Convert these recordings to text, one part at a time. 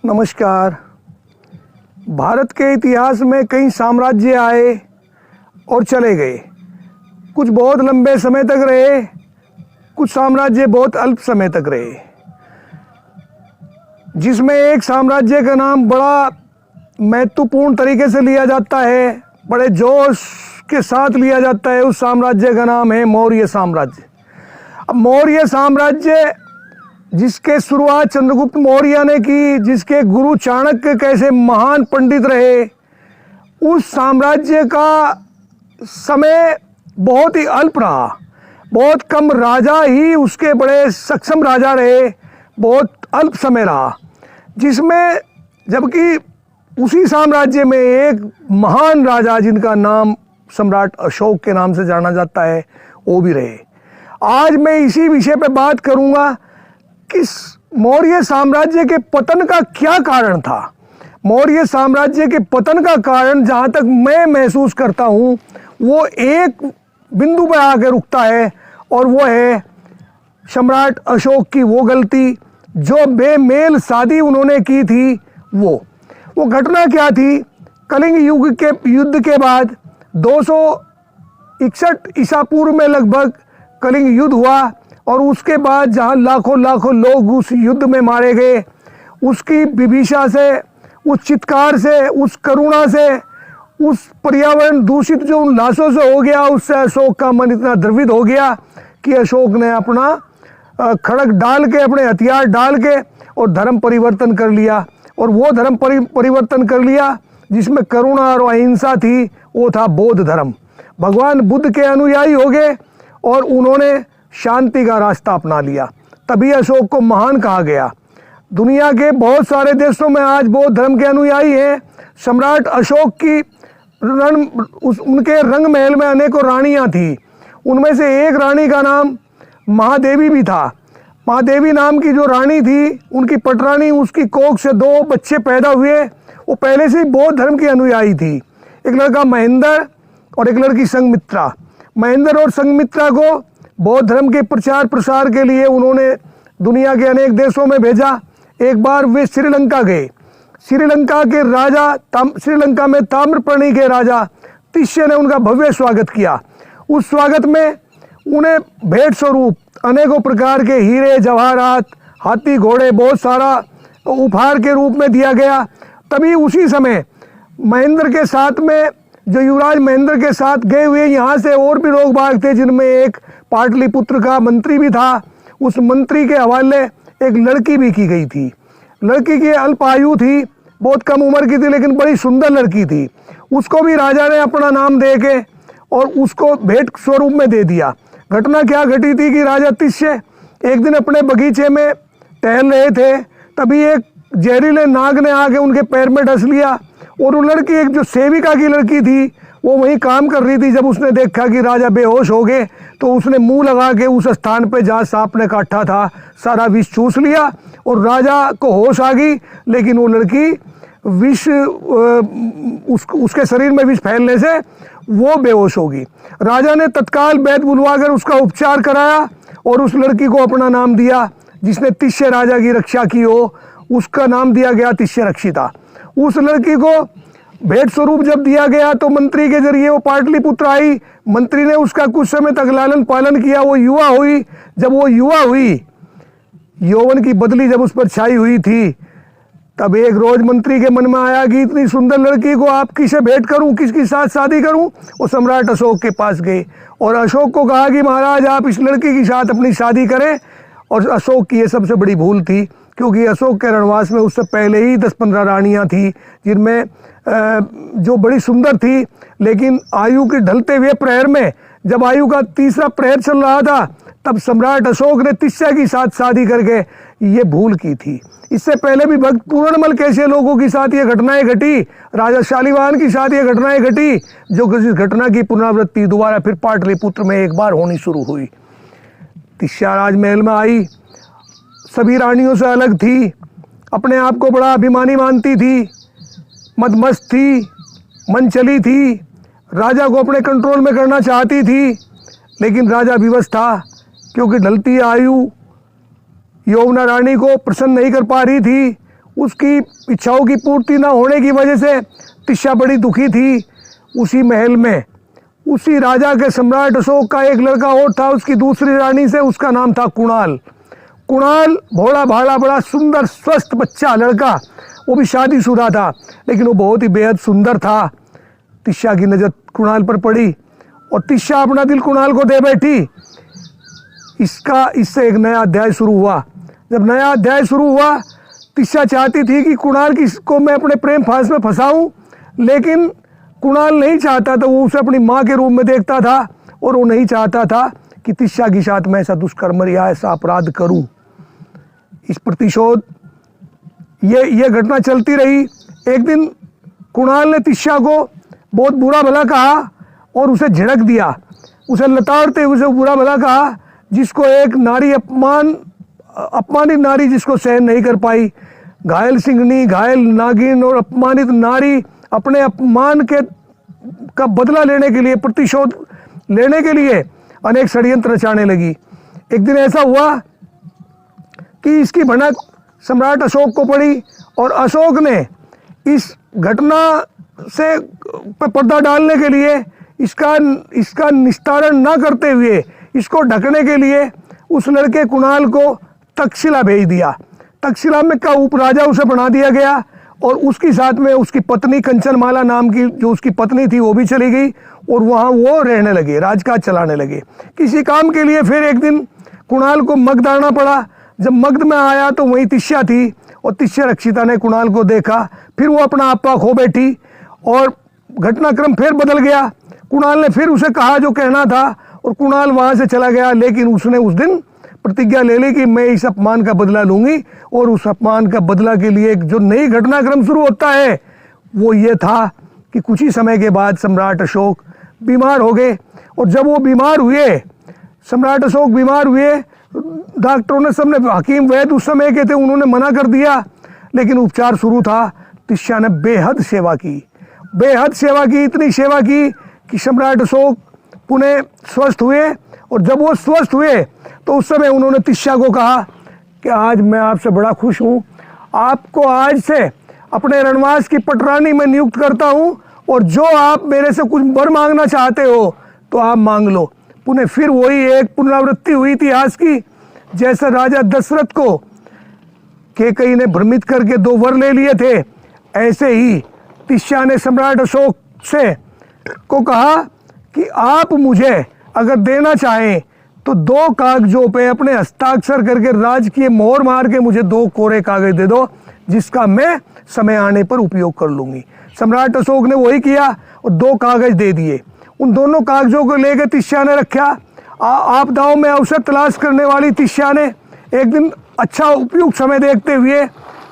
नमस्कार। भारत के इतिहास में कई साम्राज्य आए और चले गए। कुछ बहुत लंबे समय तक रहे, कुछ साम्राज्य बहुत अल्प समय तक रहे। जिसमें एक साम्राज्य का नाम बड़ा महत्वपूर्ण तरीके से लिया जाता है, बड़े जोश के साथ लिया जाता है। उस साम्राज्य का नाम है मौर्य साम्राज्य। अब मौर्य साम्राज्य जिसके शुरुआत चंद्रगुप्त मौर्य ने की, जिसके गुरु चाणक्य कैसे महान पंडित रहे, उस साम्राज्य का समय बहुत ही अल्प रहा। बहुत कम राजा ही उसके बड़े सक्षम राजा रहे, बहुत अल्प समय रहा। जिसमें जबकि उसी साम्राज्य में एक महान राजा जिनका नाम सम्राट अशोक के नाम से जाना जाता है, वो भी रहे। आज मैं इसी विषय पे बात करूंगा कि मौर्य साम्राज्य के पतन का क्या कारण था। मौर्य साम्राज्य के पतन का कारण जहाँ तक मैं महसूस करता हूँ, वो एक बिंदु पर आकर रुकता है, और वो है सम्राट अशोक की वो गलती जो बेमेल शादी उन्होंने की थी। वो घटना क्या थी? कलिंग युग के युद्ध के बाद 261 ईसा पूर्व में लगभग कलिंग युद्ध हुआ, और उसके बाद जहाँ लाखों लाखों लोग उस युद्ध में मारे गए, उसकी विभीषा से, उस चित्कार से, उस करुणा से, उस पर्यावरण दूषित जो उन लाशों से हो गया, उससे अशोक का मन इतना द्रवित हो गया कि अशोक ने अपना खड़ग डाल के, अपने हथियार डाल के और धर्म परिवर्तन कर लिया। और वो धर्म परिवर्तन कर लिया जिसमें करुणा और अहिंसा थी, वो था बौद्ध धर्म। भगवान बुद्ध के अनुयायी हो गए और उन्होंने शांति का रास्ता अपना लिया। तभी अशोक को महान कहा गया। दुनिया के बहुत सारे देशों में आज बौद्ध धर्म के अनुयायी हैं। सम्राट अशोक की उनके रंग महल में अनेकों रानियां थी। उनमें से एक रानी का नाम महादेवी भी था। महादेवी नाम की जो रानी थी, उनकी पटरानी, उसकी कोख से 2 बच्चे पैदा हुए। वो पहले से ही बौद्ध धर्म की अनुयायी थी। एक लड़का महेंद्र और एक लड़की संघमित्रा। महेंद्र और संघमित्रा को बौद्ध धर्म के प्रचार प्रसार के लिए उन्होंने दुनिया के अनेक देशों में भेजा। एक बार वे श्रीलंका गए। श्रीलंका के राजा, श्रीलंका में ताम्रपर्णी के राजा तिष्य ने उनका भव्य स्वागत किया। उस स्वागत में उन्हें भेंट स्वरूप अनेकों प्रकार के हीरे जवाहरात, हाथी घोड़े, बहुत सारा उपहार के रूप में दिया गया। तभी उसी समय महेंद्र के साथ में, जो युवराज महेंद्र के साथ गए हुए यहाँ से और भी लोग बाग थे, जिनमें एक पाटलिपुत्र का मंत्री भी था। उस मंत्री के हवाले एक लड़की भी की गई थी। लड़की की अल्प आयु थी, बहुत कम उम्र की थी, लेकिन बड़ी सुंदर लड़की थी। उसको भी राजा ने अपना नाम दे के और उसको भेंट स्वरूप में दे दिया। घटना क्या घटी थी कि राजा तिष्य एक दिन अपने बगीचे में टहल रहे थे, तभी एक जहरीले नाग ने आके उनके पैर में डस लिया। और वो लड़की, एक जो सेविका की लड़की थी, वो वहीं काम कर रही थी। जब उसने देखा कि राजा बेहोश हो गए, तो उसने मुंह लगा के उस स्थान पे जहाँ सांप ने काटा था सारा विष चूस लिया और राजा को होश आ गई। लेकिन वो लड़की विष, उसके शरीर में विष फैलने से वो बेहोश होगी। राजा ने तत्काल वैद्य बुलवाकर उसका उपचार कराया और उस लड़की को अपना नाम दिया। जिसने तिष्य राजा की रक्षा की हो, उसका नाम दिया गया तिष्य रक्षिता। उस लड़की को भेंट स्वरूप जब दिया गया तो मंत्री के जरिए वो पाटलिपुत्र आई। मंत्री ने उसका कुछ समय तक लालन पालन किया। वो युवा हुई। जब वो युवा हुई, यौवन की बदली जब उस पर छाई हुई थी, तब एक रोज मंत्री के मन में आया कि इतनी सुंदर लड़की को आप किसे भेंट करूं, किसके साथ शादी करूं। वो सम्राट अशोक के पास गए और अशोक को कहा कि महाराज, आप इस लड़की के साथ अपनी शादी करें। और अशोक की ये सबसे बड़ी भूल थी, क्योंकि अशोक के रणवास में उससे पहले ही 10-15 रानियां थी, जिनमें जो बड़ी सुंदर थी। लेकिन आयु के ढलते हुए प्रहर में, जब आयु का 3रा प्रहर चल रहा था, तब सम्राट अशोक ने तिष्य के साथ शादी करके ये भूल की थी। इससे पहले भी भक्त पूर्णमल कैसे लोगों के साथ ये घटनाएं घटी, राजा शालिवाहन के साथ ये घटनाएं घटी, जो किसी घटना की पुनरावृत्ति दोबारा फिर पाटलिपुत्र में एक बार होनी शुरू हुई। तिष्या राजमहल में आई, सभी रानियों से अलग थी, अपने आप को बड़ा अभिमानी मानती थी, मदमस्त थी, मन चली थी, राजा को अपने कंट्रोल में करना चाहती थी। लेकिन राजा विवश था, क्योंकि ढलती आयु यौवना रानी को प्रसन्न नहीं कर पा रही थी। उसकी इच्छाओं की पूर्ति ना होने की वजह से तिस्या बड़ी दुखी थी। उसी महल में उसी राजा के सम्राट अशोक का एक लड़का और था, उसकी दूसरी रानी से, उसका नाम था कुणाल। कुणाल भोला भाला बड़ा सुंदर स्वस्थ बच्चा लड़का, वो भी शादीशुदा था, लेकिन वो बहुत ही बेहद सुंदर था। तिस्या की नज़र कुणाल पर पड़ी और तिस्या अपना दिल कुणाल को दे बैठी। इससे एक नया अध्याय शुरू हुआ। जब नया अध्याय शुरू हुआ, तिस्या चाहती थी कि कुणाल को मैं अपने प्रेम फांस में फंसाऊं, लेकिन कुणाल नहीं चाहता था। वो उसे अपनी माँ के रूप में देखता था और वो नहीं चाहता था कि तिस्या के साथ मैं ऐसा दुष्कर्म या ऐसा अपराध करूं। इस प्रतिशोध ये घटना चलती रही। एक दिन कुणाल ने तिस्या को बहुत बुरा भला कहा और उसे झिड़क दिया। उसे लताड़ते हुए उसे बुरा भला कहा, जिसको एक नारी अपमानित नारी जिसको सहन नहीं कर पाई। घायल सिंहनी, घायल नागिन और अपमानित नारी अपने अपमान का बदला लेने के लिए, प्रतिशोध लेने के लिए अनेक षड्यंत्र रचाने लगी। एक दिन ऐसा हुआ कि इसकी भनक सम्राट अशोक को पड़ी और अशोक ने इस घटना से पर्दा डालने के लिए, इसका निस्तारण न करते हुए, इसको ढकने के लिए उस लड़के कुणाल को तक्षशिला भेज दिया। तक्षशिला में का उपराजा उसे बना दिया गया और उसके साथ में उसकी पत्नी कंचनमाला नाम की जो उसकी पत्नी थी वो भी चली गई और वहाँ वो रहने लगे, राजकाज चलाने लगे। किसी काम के लिए फिर एक दिन कुणाल को मगध आना पड़ा। जब मगध में आया तो वहीं तिस्या थी और तिस्या रक्षिता ने कुणाल को देखा। फिर वो अपना आपा खो बैठी और घटनाक्रम फिर बदल गया। कुणाल ने फिर उसे कहा जो कहना था और कुणाल वहाँ से चला गया, लेकिन उसने उस दिन प्रतिज्ञा ले ली कि मैं इस अपमान का बदला लूंगी। और उस अपमान का बदला के लिए जो नई घटनाक्रम शुरू होता है वो ये था कि कुछ ही समय के बाद सम्राट अशोक बीमार हो गए। और जब वो बीमार हुए, सम्राट अशोक बीमार हुए, डॉक्टरों ने, सबने, हकीम वैद्य उस समय के थे, उन्होंने मना कर दिया, लेकिन उपचार शुरू था। तिस्या ने बेहद सेवा की, बेहद सेवा की, इतनी सेवा की कि सम्राट अशोक पुनः स्वस्थ हुए। और जब वो स्वस्थ हुए तो उस समय उन्होंने तिस्या को कहा कि आज मैं आपसे बड़ा खुश हूँ, आपको आज से अपने रणवास की पटरानी में नियुक्त करता हूँ और जो आप मेरे से कुछ वर मांगना चाहते हो तो आप मांग लो। पुनः फिर वही एक पुनरावृत्ति हुई इतिहास की, जैसे राजा दशरथ को कैकेयी ने भ्रमित करके 2 वर ले लिए थे, ऐसे ही तिस्या ने सम्राट अशोक से को कहा कि आप मुझे अगर देना चाहें तो 2 कागजों पे अपने हस्ताक्षर करके राजकीय मोहर मार के मुझे 2 कोरे कागज दे दो, जिसका मैं समय आने पर उपयोग कर लूंगी। सम्राट अशोक ने वही किया और 2 कागज दे दिए। उन दोनों कागजों को लेकर तिस्या ने रखा। आपदाओं में अवसर तलाश करने वाली तिस्या ने एक दिन अच्छा उपयुक्त समय देखते हुए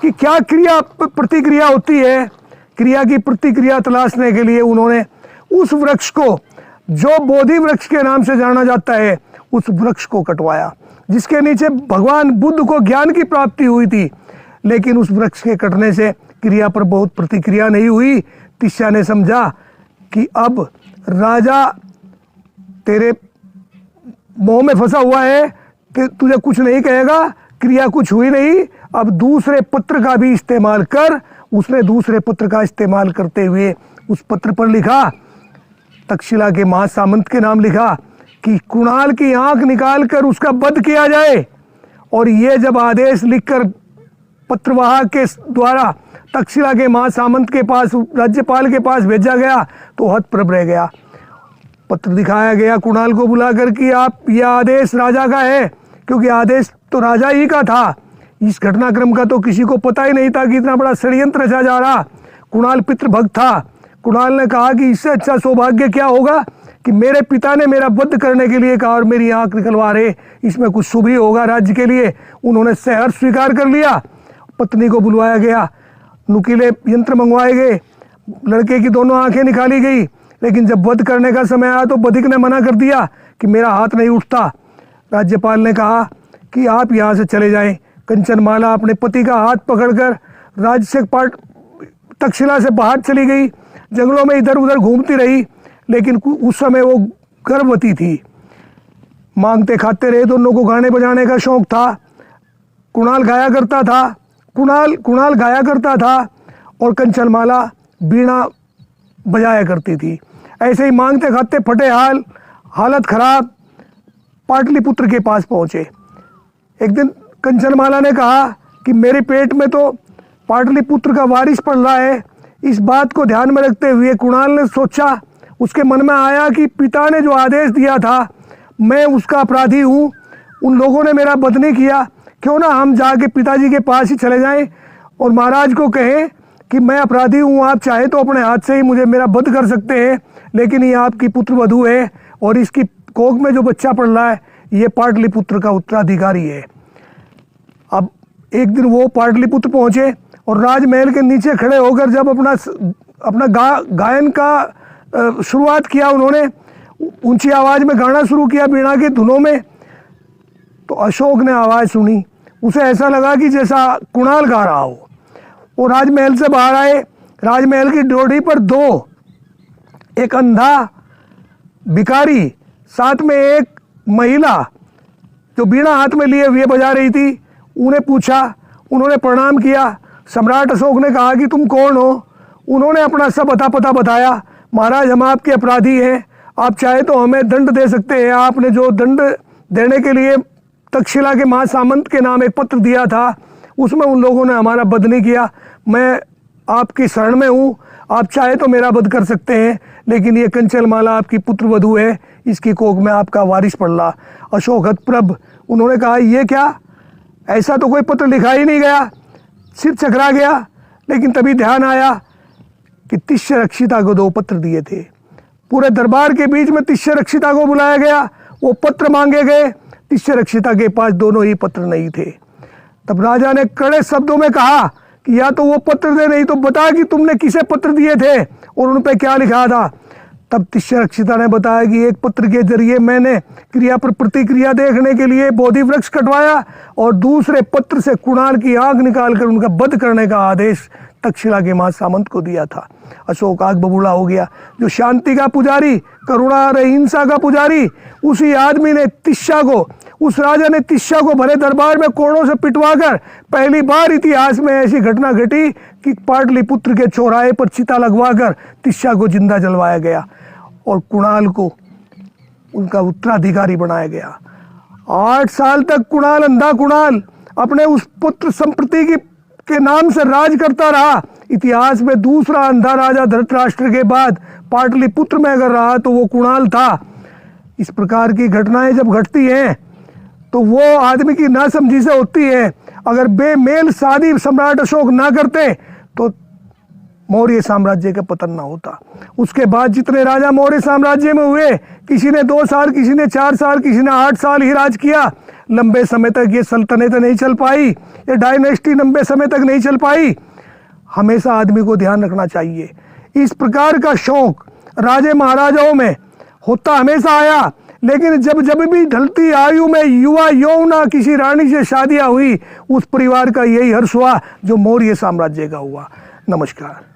कि क्या क्रिया प्रतिक्रिया होती है, क्रिया की प्रतिक्रिया तलाशने के लिए उन्होंने उस वृक्ष को, जो बोधि वृक्ष के नाम से जाना जाता है, उस वृक्ष को कटवाया, जिसके नीचे भगवान बुद्ध को ज्ञान की प्राप्ति हुई थी। लेकिन उस वृक्ष के कटने से क्रिया पर बहुत प्रतिक्रिया नहीं हुई। तिस्या ने समझा कि अब राजा तेरे मोह में फंसा हुआ है, तुझे कुछ नहीं कहेगा, क्रिया कुछ हुई नहीं, अब दूसरे पत्र का भी इस्तेमाल कर। उसने दूसरे पत्र का इस्तेमाल करते हुए उस पत्र पर लिखा, तक्षशिला के महासामंत के नाम लिखा कि कुणाल की आंख निकाल कर उसका वध किया जाए। और ये जब आदेश लिखकर पत्रवाहक के द्वारा तक्षशिला के महासामंत के पास, राज्यपाल के पास भेजा गया तो हतप्रभ रह गया। पत्र दिखाया गया कुणाल को बुलाकर कि आप, यह आदेश राजा का है, क्योंकि आदेश तो राजा ही का था। इस घटनाक्रम का तो किसी को पता ही नहीं था कि इतना बड़ा षड्यंत्र रचा जा रहा। कुणाल पितृभक्त था। कुणाल ने कहा कि इससे अच्छा सौभाग्य क्या होगा कि मेरे पिता ने मेरा वध करने के लिए कहा और मेरी आंख निकलवा रहे, इसमें कुछ शुभ ही होगा राज्य के लिए। उन्होंने सहर्ष स्वीकार कर लिया। पत्नी को बुलवाया गया, नुकीले यंत्र मंगवाए गए, लड़के की दोनों आंखें निकाली गई। लेकिन जब वध करने का समय आया तो बधिक ने मना कर दिया कि मेरा हाथ नहीं उठता। राज्यपाल ने कहा कि आप यहाँ से चले जाएं। कंचनमाला अपने पति का हाथ पकड़कर राज्य से तक्षशिला से बाहर चली गई, जंगलों में इधर उधर घूमती रही। लेकिन उस समय वो गर्भवती थी। मांगते खाते रहे। दोनों को गाने बजाने का शौक था। कुणाल गाया करता था, कुणाल गाया करता था और कंचनमाला बीणा बजाया करती थी। ऐसे ही मांगते खाते फटे हालत खराब पाटलिपुत्र के पास पहुँचे। एक दिन कंचनमाला ने कहा कि मेरे पेट में तो पाटलिपुत्र का वारिस पड़ रहा है। इस बात को ध्यान में रखते हुए कुणाल ने सोचा, उसके मन में आया कि पिता ने जो आदेश दिया था मैं उसका अपराधी हूँ, उन लोगों ने मेरा वध नहीं किया, क्यों ना हम जाके पिताजी के पास ही चले जाएं और महाराज को कहें कि मैं अपराधी हूँ, आप चाहे तो अपने हाथ से ही मुझे मेरा वध कर सकते हैं, लेकिन ये आपकी पुत्र वधू है और इसकी कोख में जो बच्चा पड़ रहा है ये पाटलिपुत्र का उत्तराधिकारी है। अब एक दिन वो पाटलिपुत्र पहुँचे और राजमहल के नीचे खड़े होकर जब अपना गायन का शुरुआत किया, उन्होंने ऊंची आवाज़ में गाना शुरू किया बीणा के धुनों में। तो अशोक ने आवाज़ सुनी, उसे ऐसा लगा कि जैसा कुणाल गा रहा हो। वो राजमहल से बाहर आए। राजमहल की ड्योढ़ी पर दो, एक अंधा भिखारी, साथ में एक महिला जो बीणा हाथ में लिए हुए बजा रही थी, उन्हें पूछा। उन्होंने प्रणाम किया। सम्राट अशोक ने कहा कि तुम कौन हो? उन्होंने अपना सब पता बताया। महाराज, हम आपके अपराधी हैं, आप चाहे तो हमें दंड दे सकते हैं। आपने जो दंड देने के लिए तक्षशिला के महासामंत के नाम एक पत्र दिया था, उसमें उन लोगों ने हमारा वध नहीं किया। मैं आपकी शरण में हूँ, आप चाहे तो मेरा वध कर सकते हैं, लेकिन ये कंचनमाला आपकी पुत्र वधू है, इसकी कोख में आपका वारिस पड़ रहा। अशोक हतप्रभ। उन्होंने कहा, ये क्या, ऐसा तो कोई पत्र लिखा ही नहीं गया। सिर चकरा गया, लेकिन तभी ध्यान आया कि तिष्य रक्षिता को 2 पत्र दिए थे। पूरे दरबार के बीच में तिष्य रक्षिता को बुलाया गया, वो पत्र मांगे गए। तिष्य रक्षिता के पास दोनों ही पत्र नहीं थे। तब राजा ने कड़े शब्दों में कहा कि या तो वो पत्र दे, नहीं तो बता कि तुमने किसे पत्र दिए थे और उन पर क्या लिखा था। तब तिष्य रक्षिता ने बताया कि एक पत्र के जरिए मैंने क्रिया पर प्रतिक्रिया देखने के लिए बोधि वृक्ष कटवाया और दूसरे पत्र से कुणाल की आग निकालकर उनका वध करने का आदेश तक्षशिला के महासामंत को दिया था। अशोक आग बबूला हो गया। जो शांति का पुजारी, करुणा और अहिंसा का पुजारी, उसी आदमी ने उस राजा ने तिष्या को भरे दरबार में कोड़ों से पिटवाकर पहली बार इतिहास में ऐसी घटना घटी कि पाटलिपुत्र के चौराहे पर चिता लगवाकर तिष्या को जिंदा जलवाया गया और कुणाल को उनका उत्तराधिकारी बनाया गया। 8 साल तक अंधा कुणाल अपने उस पुत्र संप्रति के नाम से राज करता रहा। इतिहास में दूसरा अंधा राजा धृतराष्ट्र के बाद पाटलिपुत्र में अगर रहा तो वो कुणाल था। इस प्रकार की घटनाएं जब घटती हैं तो वो आदमी की नासमझी से होती है। अगर बेमेल शादी सम्राट अशोक ना करते तो मौर्य साम्राज्य का पतन ना होता। उसके बाद जितने राजा मौर्य साम्राज्य में हुए, किसी ने 2 साल, किसी ने 4 साल, किसी ने 8 साल ही राज किया। लंबे समय तक ये सल्तनत नहीं चल पाई, ये डायनेस्टी लंबे समय तक नहीं चल पाई। हमेशा आदमी को ध्यान रखना चाहिए, इस प्रकार का शौक राजे महाराजाओं में होता हमेशा आया, लेकिन जब भी ढलती आयु में युवा यौवना किसी रानी से शादियां हुई, उस परिवार का यही हर्ष हुआ जो मौर्य साम्राज्य का हुआ। नमस्कार।